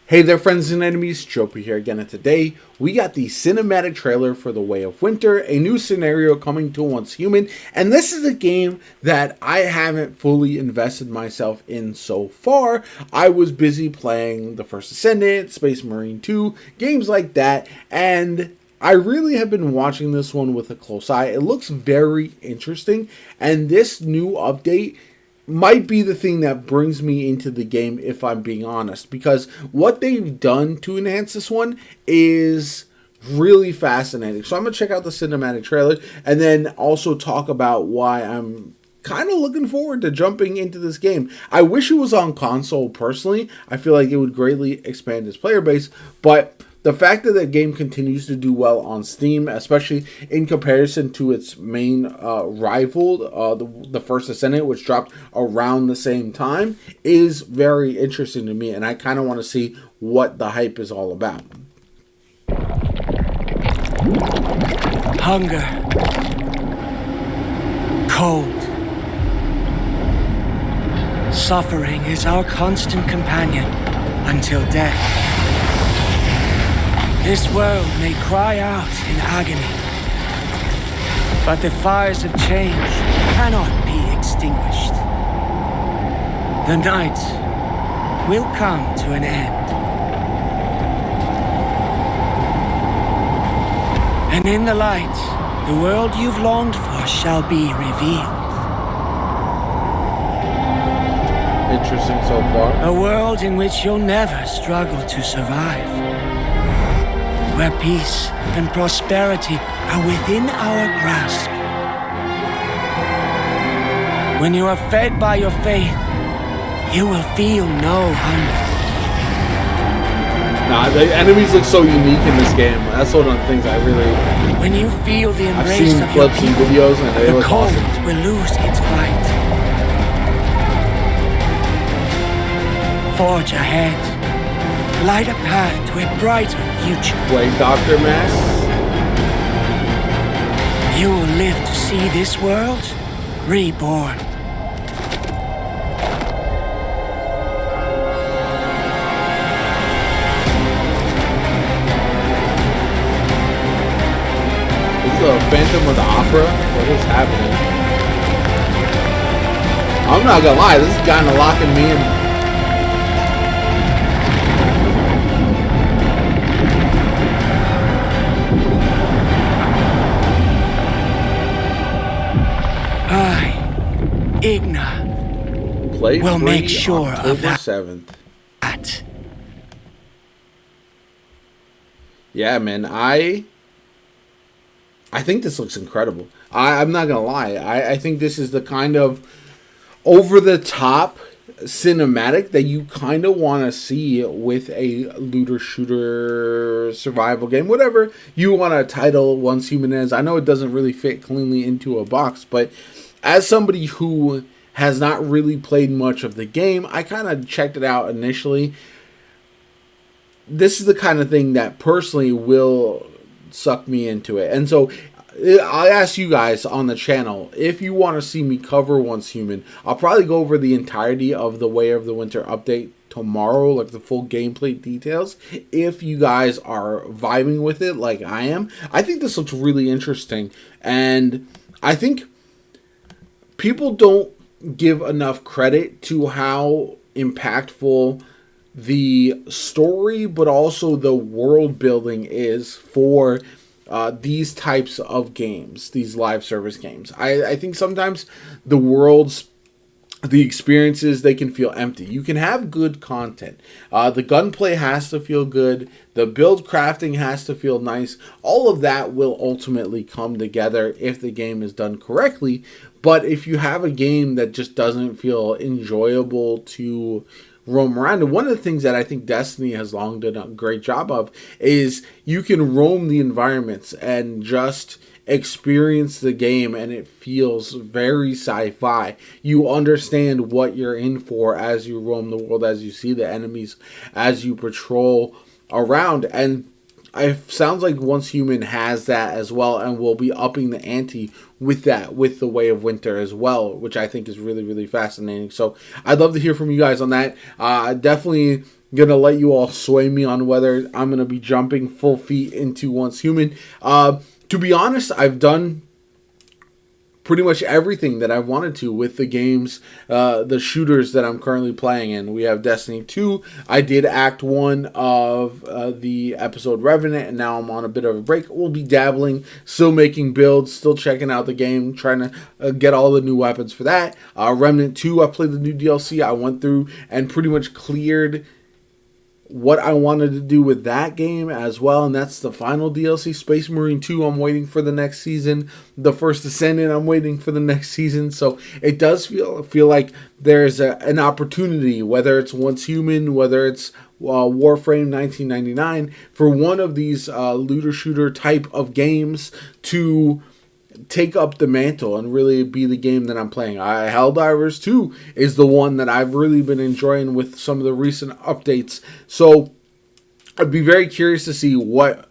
Hey there, friends and enemies, JoPa here again, and today we got the cinematic trailer for The Way of Winter, a new scenario coming to Once Human, and this is a game that I haven't fully invested myself in so far. I was busy playing The First Ascendant, Space Marine 2, games like that, and I really have been watching this one with a close eye. It looks very interesting, and this new update might be the thing that brings me into the game, if I'm being honest, because what they've done to enhance this one is really fascinating. So I'm going to check out the cinematic trailer and then also talk about why I'm kind of looking forward to jumping into this game. I wish it was on console personally. I feel like it would greatly expand its player base, but the fact that the game continues to do well on Steam, especially in comparison to its main rival, the First Ascendant, which dropped around the same time, is very interesting to me, and I kind of want to see what the hype is all about. Hunger, cold, suffering is our constant companion until death. This world may cry out in agony, but the fires of change cannot be extinguished. The night will come to an end. And in the light, the world you've longed for shall be revealed. Interesting so far. A world in which you'll never struggle to survive. Where peace and prosperity are within our grasp. When you are fed by your faith, you will feel no hunger. Nah, the enemies look so unique in this game. That's one of the things I really... When you feel the I've embrace seen of your clips and people, videos and they the look cold awesome. will lose its bite. Forge ahead. Light a path to a brighter future. Play Dr. Mass. You will live to see this world reborn. This is a Phantom of the Opera. What is happening? I'm not gonna lie, this is kind of locking me in. Igna Play will free make sure October of that. 7th. Yeah, man, I think this looks incredible. I'm not gonna lie. I think this is the kind of over-the-top cinematic that you kind of want to see with a looter shooter survival game, whatever you want to title Once Human as. I know it doesn't really fit cleanly into a box, but as somebody who has not really played much of the game, I kind of checked it out initially. This is the kind of thing that personally will suck me into it. And so I ask you guys on the channel, if you want to see me cover Once Human, I'll probably go over the entirety of the Way of the Winter update tomorrow, like the full gameplay details. If you guys are vibing with it like I am, I think this looks really interesting. And I think people don't give enough credit to how impactful the story, but also the world building is for these types of games, these live service games. I think sometimes the worlds, the experiences, they can feel empty. You can have good content. The gunplay has to feel good. The build crafting has to feel nice. All of that will ultimately come together if the game is done correctly. But if you have a game that just doesn't feel enjoyable to roam around, and one of the things that I think Destiny has long done a great job of is you can roam the environments and just experience the game, and it feels very sci-fi. You understand what you're in for as you roam the world, as you see the enemies, as you patrol around. And it sounds like Once Human has that as well, and will be upping the ante with that, with the Way of Winter as well, which I think is really, really fascinating. So I'd love to hear from you guys on that. Definitely going to let you all sway me on whether I'm going to be jumping full feet into Once Human. To be honest, I've done pretty much everything that I wanted to with the games, the shooters that I'm currently playing in. We have Destiny 2. I did Act 1 of the episode Revenant, and now I'm on a bit of a break. We'll be dabbling, still making builds, still checking out the game, trying to get all the new weapons for that. Remnant 2, I played the new DLC. I went through and pretty much cleared what I wanted to do with that game as well, and that's the final DLC. Space Marine 2, I'm waiting for the next season. The First Descendant, I'm waiting for the next season. So it does feel like there's an opportunity, whether it's Once Human, whether it's Warframe 1999, for one of these looter shooter type of games to take up the mantle and really be the game that I'm playing. Helldivers 2 is the one that I've really been enjoying with some of the recent updates. So I'd be very curious to see what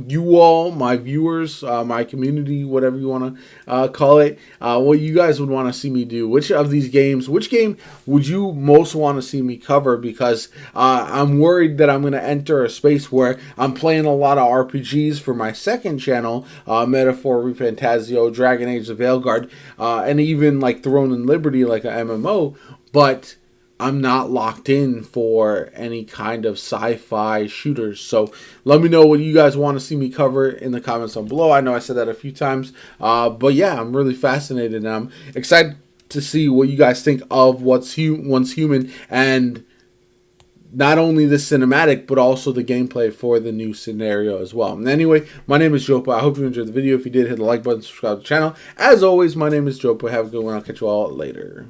you all, my viewers, my community, whatever you want to call it, what you guys would want to see me do. Which of these games, which game would you most want to see me cover? Because I'm worried that I'm going to enter a space where I'm playing a lot of RPGs for my second channel, Metaphor, Refantasio, Dragon Age, The Veilguard, and even like Throne and Liberty, like an MMO, but I'm not locked in for any kind of sci-fi shooters. So let me know what you guys want to see me cover in the comments down below. I know I said that a few times, but yeah, I'm really fascinated, and I'm excited to see what you guys think of Once Human, and not only the cinematic, but also the gameplay for the new scenario as well. And anyway, my name is JoPa. I hope you enjoyed the video. If you did, hit the like button, subscribe to the channel. As always, my name is JoPa. Have a good one. I'll catch you all later.